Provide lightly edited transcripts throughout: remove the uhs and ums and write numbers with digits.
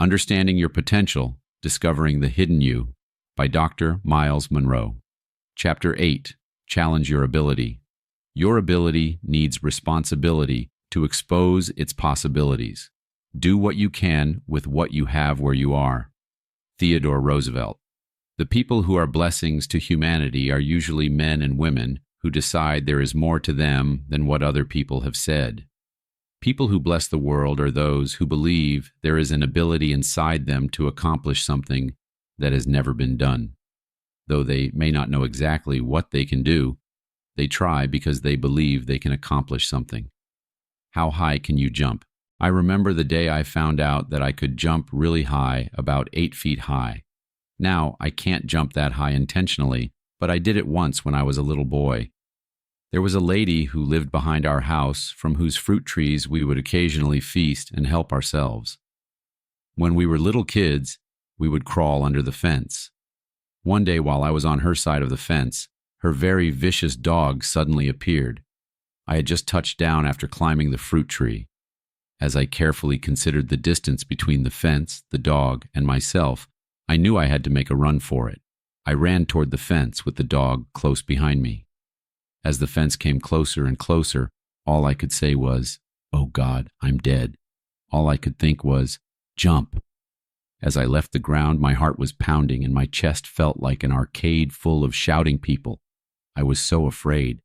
Understanding Your Potential, Discovering the Hidden You by Dr. Myles Munroe. Chapter 8, Challenge Your Ability. Your ability needs responsibility to expose its possibilities. Do what you can with what you have where you are. Theodore Roosevelt. The people who are blessings to humanity are usually men and women who decide there is more to them than what other people have said. People who bless the world are those who believe there is an ability inside them to accomplish something that has never been done. Though they may not know exactly what they can do, they try because they believe they can accomplish something. How high can you jump? I remember the day I found out that I could jump really high, about 8 feet high. Now, I can't jump that high intentionally, but I did it once when I was a little boy. There was a lady who lived behind our house from whose fruit trees we would occasionally feast and help ourselves. When we were little kids, we would crawl under the fence. One day while I was on her side of the fence, her very vicious dog suddenly appeared. I had just touched down after climbing the fruit tree. As I carefully considered the distance between the fence, the dog, and myself, I knew I had to make a run for it. I ran toward the fence with the dog close behind me. As the fence came closer and closer, all I could say was, "Oh God, I'm dead." All I could think was, "Jump." As I left the ground, my heart was pounding and my chest felt like an arcade full of shouting people. I was so afraid.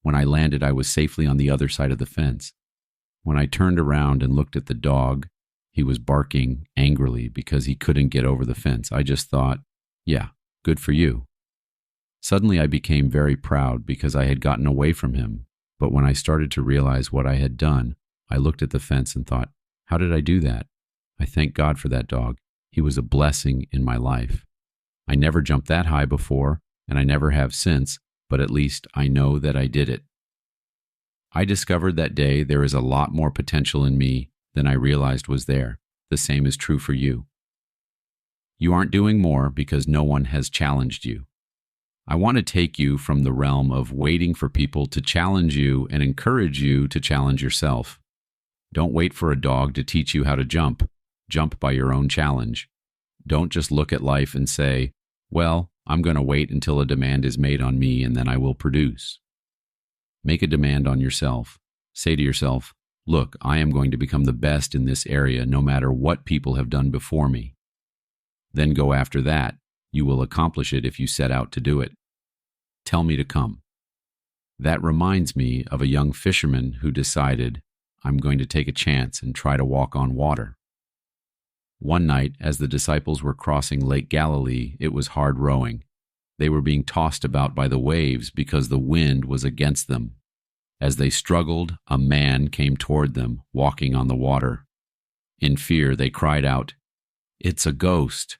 When I landed, I was safely on the other side of the fence. When I turned around and looked at the dog, he was barking angrily because he couldn't get over the fence. I just thought, yeah, good for you. Suddenly I became very proud because I had gotten away from him. But when I started to realize what I had done, I looked at the fence and thought, how did I do that? I thank God for that dog. He was a blessing in my life. I never jumped that high before, and I never have since, but at least I know that I did it. I discovered that day there is a lot more potential in me than I realized was there. The same is true for you. You aren't doing more because no one has challenged you. I want to take you from the realm of waiting for people to challenge you and encourage you to challenge yourself. Don't wait for a dog to teach you how to jump. Jump by your own challenge. Don't just look at life and say, well, I'm going to wait until a demand is made on me and then I will produce. Make a demand on yourself. Say to yourself, look, I am going to become the best in this area no matter what people have done before me. Then go after that. You will accomplish it if you set out to do it. Tell me to come. That reminds me of a young fisherman who decided, I'm going to take a chance and try to walk on water. One night, as the disciples were crossing Lake Galilee, it was hard rowing. They were being tossed about by the waves because the wind was against them. As they struggled, a man came toward them, walking on the water. In fear, they cried out, "It's a ghost!"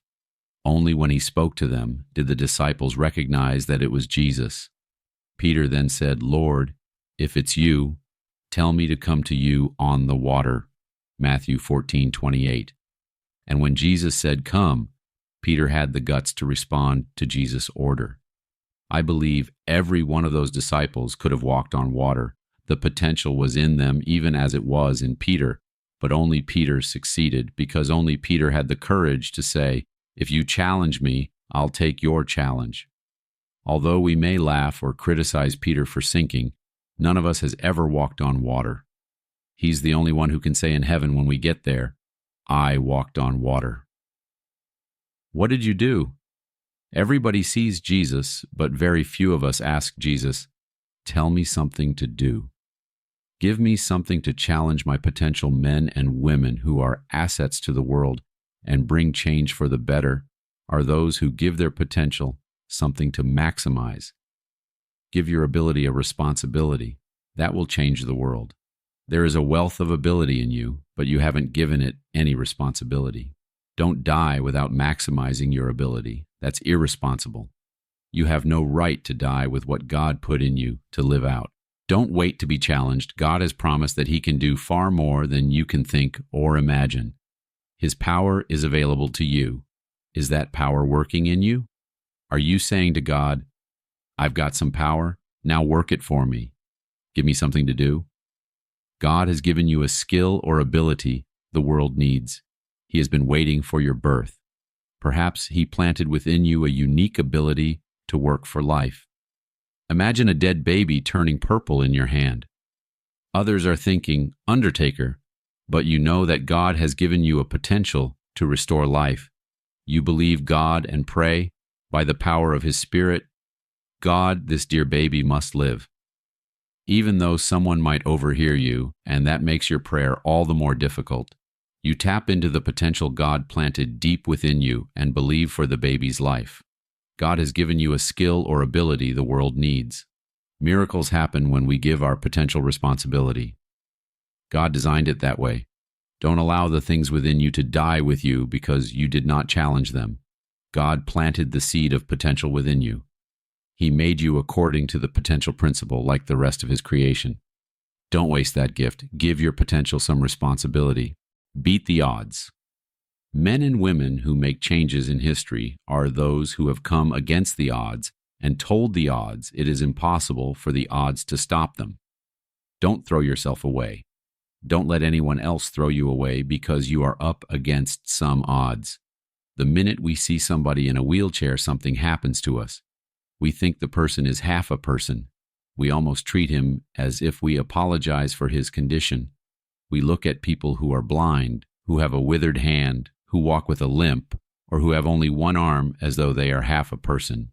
Only when he spoke to them did the disciples recognize that it was Jesus. Peter then said, "Lord, if it's you, tell me to come to you on the water." Matthew 14:28. And when Jesus said, "Come," Peter had the guts to respond to Jesus' order. I believe every one of those disciples could have walked on water. The potential was in them even as it was in Peter, but only Peter succeeded because only Peter had the courage to say, if you challenge me, I'll take your challenge. Although we may laugh or criticize Peter for sinking, none of us has ever walked on water. He's the only one who can say in heaven when we get there, I walked on water. What did you do? Everybody sees Jesus, but very few of us ask Jesus, tell me something to do. Give me something to challenge my potential men and women who are assets to the world and bring change for the better are those who give their potential something to maximize. Give your ability a responsibility. That will change the world. There is a wealth of ability in you, but you haven't given it any responsibility. Don't die without maximizing your ability. That's irresponsible. You have no right to die with what God put in you to live out. Don't wait to be challenged. God has promised that He can do far more than you can think or imagine. His power is available to you. Is that power working in you? Are you saying to God, I've got some power, now work it for me. Give me something to do? God has given you a skill or ability the world needs. He has been waiting for your birth. Perhaps he planted within you a unique ability to work for life. Imagine a dead baby turning purple in your hand. Others are thinking, Undertaker, but you know that God has given you a potential to restore life. You believe God and pray, by the power of His Spirit, God, this dear baby must live. Even though someone might overhear you, and that makes your prayer all the more difficult, you tap into the potential God planted deep within you and believe for the baby's life. God has given you a skill or ability the world needs. Miracles happen when we give our potential responsibility. God designed it that way. Don't allow the things within you to die with you because you did not challenge them. God planted the seed of potential within you. He made you according to the potential principle like the rest of His creation. Don't waste that gift. Give your potential some responsibility. Beat the odds. Men and women who make changes in history are those who have come against the odds and told the odds it is impossible for the odds to stop them. Don't throw yourself away. Don't let anyone else throw you away because you are up against some odds. The minute we see somebody in a wheelchair, something happens to us. We think the person is half a person. We almost treat him as if we apologize for his condition. We look at people who are blind, who have a withered hand, who walk with a limp, or who have only one arm as though they are half a person.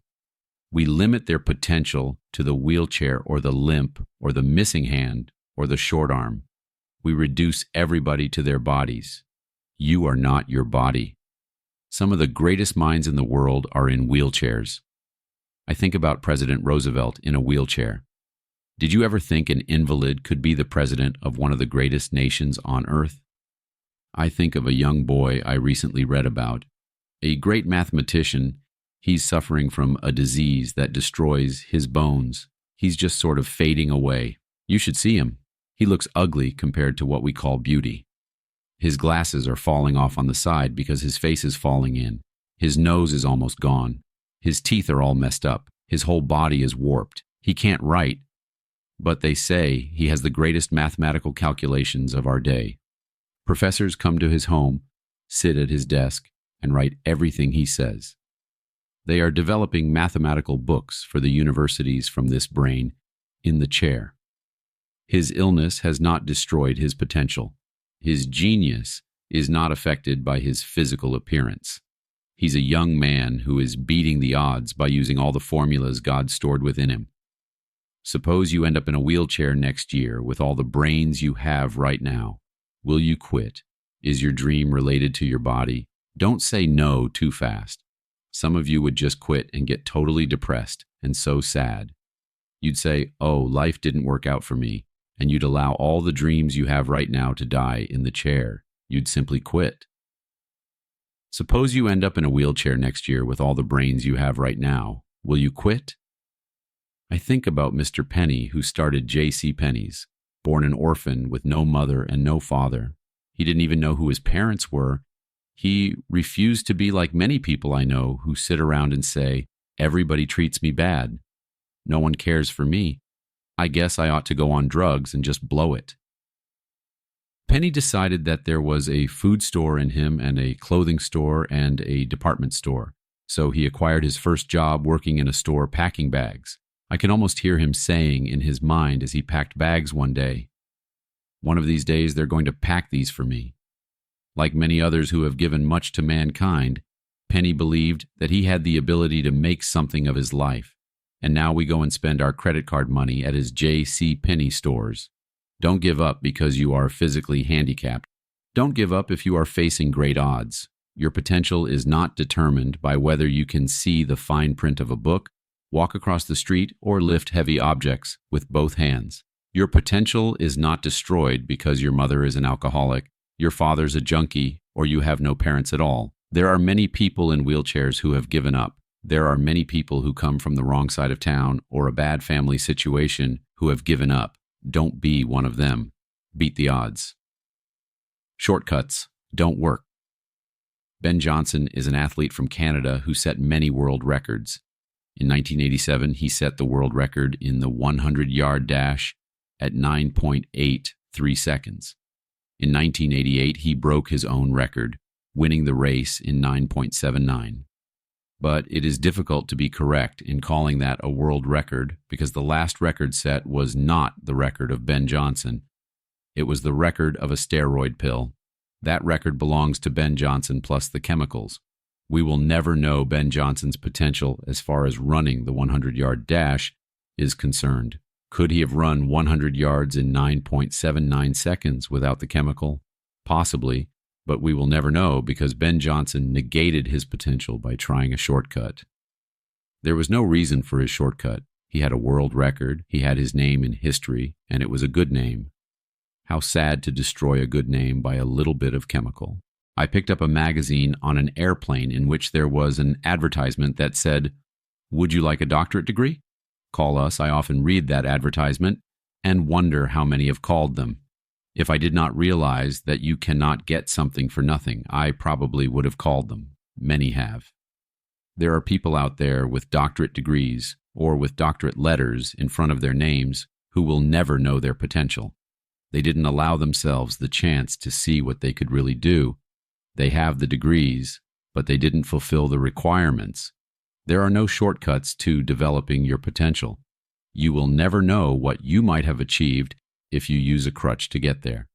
We limit their potential to the wheelchair or the limp or the missing hand or the short arm. We reduce everybody to their bodies. You are not your body. Some of the greatest minds in the world are in wheelchairs. I think about President Roosevelt in a wheelchair. Did you ever think an invalid could be the president of one of the greatest nations on earth? I think of a young boy I recently read about. A great mathematician. He's suffering from a disease that destroys his bones. He's just sort of fading away. You should see him. He looks ugly compared to what we call beauty. His glasses are falling off on the side because his face is falling in. His nose is almost gone. His teeth are all messed up. His whole body is warped. He can't write. But they say he has the greatest mathematical calculations of our day. Professors come to his home, sit at his desk, and write everything he says. They are developing mathematical books for the universities from this brain in the chair. His illness has not destroyed his potential. His genius is not affected by his physical appearance. He's a young man who is beating the odds by using all the formulas God stored within him. Suppose you end up in a wheelchair next year with all the brains you have right now. Will you quit? Is your dream related to your body? Don't say no too fast. Some of you would just quit and get totally depressed and so sad. You'd say, oh, life didn't work out for me, and you'd allow all the dreams you have right now to die in the chair. You'd simply quit. Suppose you end up in a wheelchair next year with all the brains you have right now. Will you quit? I think about Mr. Penny, who started J.C. Penney's, born an orphan with no mother and no father. He didn't even know who his parents were. He refused to be like many people I know who sit around and say, everybody treats me bad. No one cares for me. I guess I ought to go on drugs and just blow it. Penny decided that there was a food store in him and a clothing store and a department store. So he acquired his first job working in a store packing bags. I can almost hear him saying in his mind as he packed bags one day, one of these days they're going to pack these for me. Like many others who have given much to mankind, Penny believed that he had the ability to make something of his life. And now we go and spend our credit card money at his J.C. Penney stores. Don't give up because you are physically handicapped. Don't give up if you are facing great odds. Your potential is not determined by whether you can see the fine print of a book, walk across the street, or lift heavy objects with both hands. Your potential is not destroyed because your mother is an alcoholic, your father's a junkie, or you have no parents at all. There are many people in wheelchairs who have given up. There are many people who come from the wrong side of town or a bad family situation who have given up. Don't be one of them. Beat the odds. Shortcuts don't work. Ben Johnson is an athlete from Canada who set many world records. In 1987, he set the world record in the 100-yard dash at 9.83 seconds. In 1988, he broke his own record, winning the race in 9.79. But it is difficult to be correct in calling that a world record because the last record set was not the record of Ben Johnson. It was the record of a steroid pill. That record belongs to Ben Johnson plus the chemicals. We will never know Ben Johnson's potential as far as running the 100-yard dash is concerned. Could he have run 100 yards in 9.79 seconds without the chemical? Possibly, but we will never know because Ben Johnson negated his potential by trying a shortcut. There was no reason for his shortcut. He had a world record, he had his name in history, and it was a good name. How sad to destroy a good name by a little bit of chemical. I picked up a magazine on an airplane in which there was an advertisement that said, "Would you like a doctorate degree? Call us." I often read that advertisement and wonder how many have called them. If I did not realize that you cannot get something for nothing, I probably would have called them. Many have. There are people out there with doctorate degrees or with doctorate letters in front of their names who will never know their potential. They didn't allow themselves the chance to see what they could really do. They have the degrees, but they didn't fulfill the requirements. There are no shortcuts to developing your potential. You will never know what you might have achieved if you use a crutch to get there.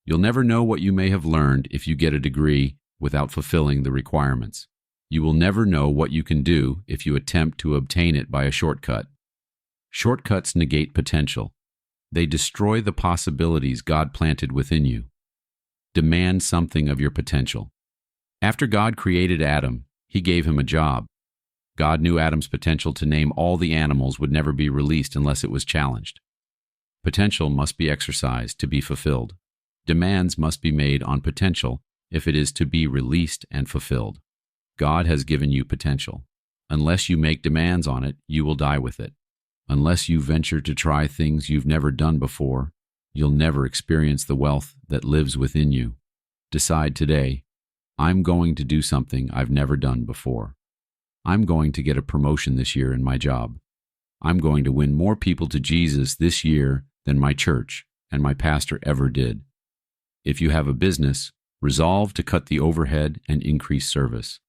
You'll never know what you may have learned if you get a degree without fulfilling the requirements. You will never know what you can do if you attempt to obtain it by a shortcut. Shortcuts negate potential. They destroy the possibilities God planted within you. Demand something of your potential. After God created Adam, He gave him a job. God knew Adam's potential to name all the animals would never be released unless it was challenged. Potential must be exercised to be fulfilled. Demands must be made on potential if it is to be released and fulfilled. God has given you potential. Unless you make demands on it, you will die with it. Unless you venture to try things you've never done before, you'll never experience the wealth that lives within you. Decide today, I'm going to do something I've never done before. I'm going to get a promotion this year in my job. I'm going to win more people to Jesus this year than my church and my pastor ever did. If you have a business, resolve to cut the overhead and increase service.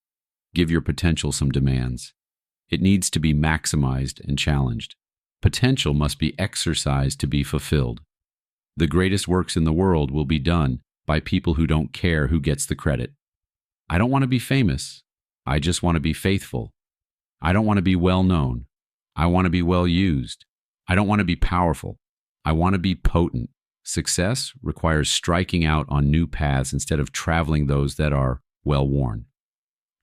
Give your potential some demands. It needs to be maximized and challenged. Potential must be exercised to be fulfilled. The greatest works in the world will be done by people who don't care who gets the credit. I don't want to be famous. I just want to be faithful. I don't want to be well known. I want to be well used. I don't want to be powerful. I want to be potent. Success requires striking out on new paths instead of traveling those that are well worn.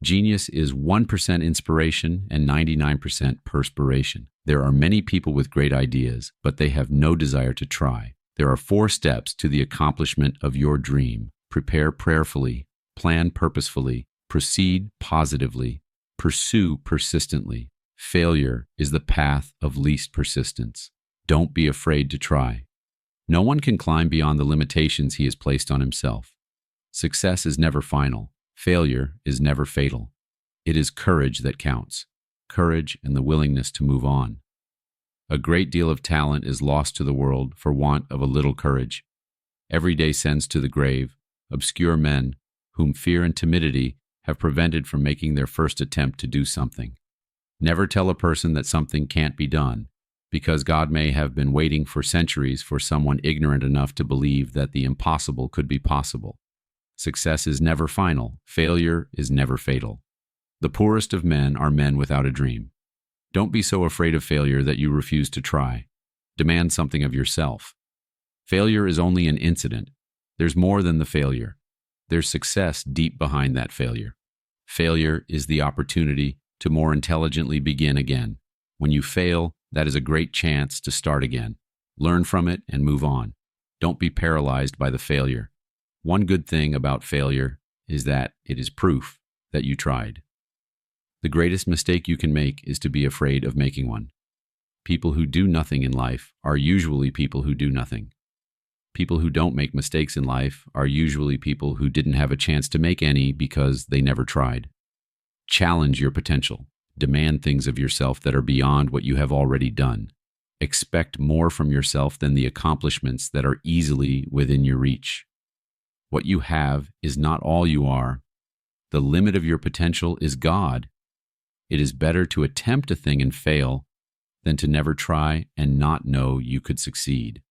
Genius is 1% inspiration and 99% perspiration. There are many people with great ideas, but they have no desire to try. There are 4 steps to the accomplishment of your dream. Prepare prayerfully, plan purposefully, proceed positively, pursue persistently. Failure is the path of least persistence. Don't be afraid to try. No one can climb beyond the limitations he has placed on himself. Success is never final. Failure is never fatal. It is courage that counts. Courage and the willingness to move on. A great deal of talent is lost to the world for want of a little courage. Every day sends to the grave obscure men whom fear and timidity have prevented from making their first attempt to do something. Never tell a person that something can't be done, because God may have been waiting for centuries for someone ignorant enough to believe that the impossible could be possible. Success is never final. Failure is never fatal. The poorest of men are men without a dream. Don't be so afraid of failure that you refuse to try. Demand something of yourself. Failure is only an incident. There's more than the failure. There's success deep behind that failure. Failure is the opportunity to more intelligently begin again. When you fail, that is a great chance to start again. Learn from it and move on. Don't be paralyzed by the failure. One good thing about failure is that it is proof that you tried. The greatest mistake you can make is to be afraid of making one. People who do nothing in life are usually people who do nothing. People who don't make mistakes in life are usually people who didn't have a chance to make any because they never tried. Challenge your potential. Demand things of yourself that are beyond what you have already done. Expect more from yourself than the accomplishments that are easily within your reach. What you have is not all you are, The limit of your potential is God. It is better to attempt a thing and fail than to never try and not know you could succeed.